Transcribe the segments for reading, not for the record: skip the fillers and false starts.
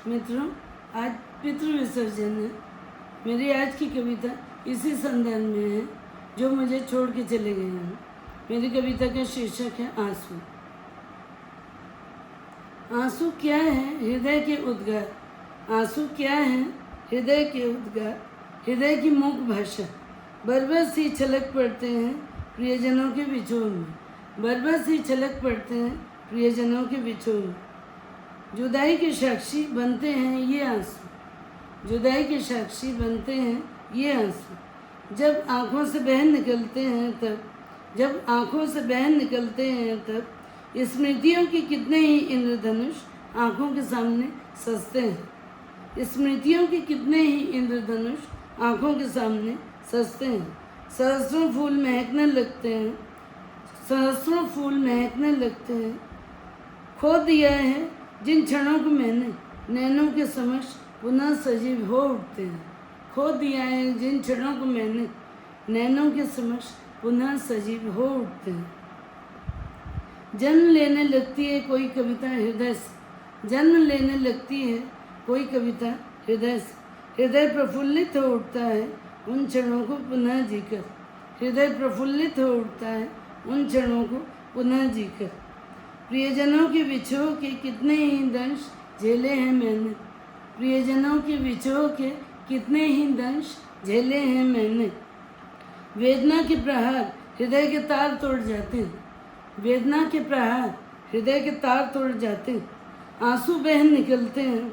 मित्रों, आज पितृ विसर्जन है। मेरी आज की कविता इसी संदर्भ में है जो मुझे छोड़ के चले गए हैं। मेरी कविता का शीर्षक है आंसू। आंसू क्या है हृदय के उद्गार, आंसू क्या है हृदय के उद्गार, हृदय की मूक भाषा। बरबस ही छलक पड़ते हैं प्रियजनों के विछोह में, बरबस ही छलक पड़ते हैं प्रियजनों के विछोह में। जुदाई के साक्षी बनते हैं ये आंसू, जुदाई के साक्षी बनते हैं ये आंसू। जब आँखों से बहन निकलते हैं तब, जब आँखों से बहन निकलते हैं तब स्मृतियों के कितने ही इंद्रधनुष आँखों के सामने सजते हैं, स्मृतियों के कितने ही इंद्रधनुष आँखों के सामने सजते हैं। सहस्रों फूल महकने लगते हैं, सहस्रों फूल महकने लगते हैं। खो दिया है जिन क्षणों को मैंने नैनों के समक्ष पुनः सजीव हो उठते हैं, खो दिया है जिन क्षणों को मैंने नैनों के समक्ष पुनः सजीव हो उठते हैं। जन्म लेने लगती है कोई कविता हृदय से, जन्म लेने लगती है कोई कविता हृदय से। हृदय प्रफुल्लित हो उठता है उन क्षणों को पुनः जीकर, हृदय प्रफुल्लित हो उठता है उन क्षणों को पुनः जीकर। प्रियजनों के विछोह के कितने ही दंश झेले हैं मैंने, प्रियजनों के विछोह के कितने ही दंश झेले हैं मैंने। वेदना के प्रहार हृदय के तार तोड़ जाते हैं, वेदना के प्रहार हृदय के तार तोड़ जाते हैं। आंसू बहन निकलते हैं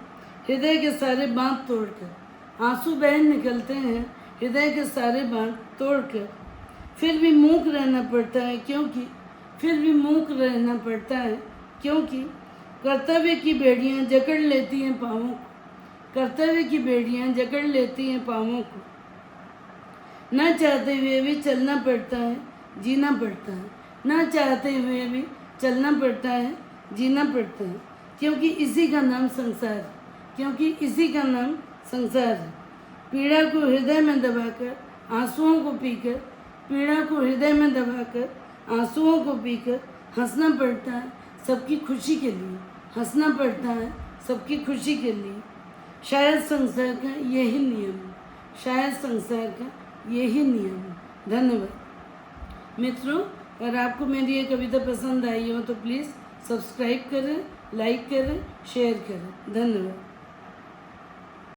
हृदय के सारे बांध तोड़कर, आंसू बहन निकलते हैं हृदय के सारे बांध तोड़कर। फिर भी मूक रहना पड़ता है क्योंकि, फिर भी मूक रहना पड़ता है क्योंकि कर्तव्य की बेड़ियां जकड़ लेती हैं पाँवों को, कर्तव्य की बेड़ियां जकड़ लेती हैं पाँवों को। न चाहते हुए भी चलना पड़ता है, जीना पड़ता है, न चाहते हुए भी चलना पड़ता है, जीना पड़ता है। क्योंकि इसी का नाम संसार है, क्योंकि इसी का नाम संसार है। पीड़ा को हृदय में दबाकर आंसुओं को पीकर, पीड़ा को हृदय में दबाकर आंसुओं को पीकर हंसना पड़ता है सबकी खुशी के लिए, हंसना पड़ता है सबकी खुशी के लिए। शायद संसार का यही नियम है, शायद संसार का यही नियम है। धन्यवाद मित्रों। अगर आपको मेरी ये कविता पसंद आई हो तो प्लीज़ सब्सक्राइब करें, लाइक करें, शेयर करें। धन्यवाद।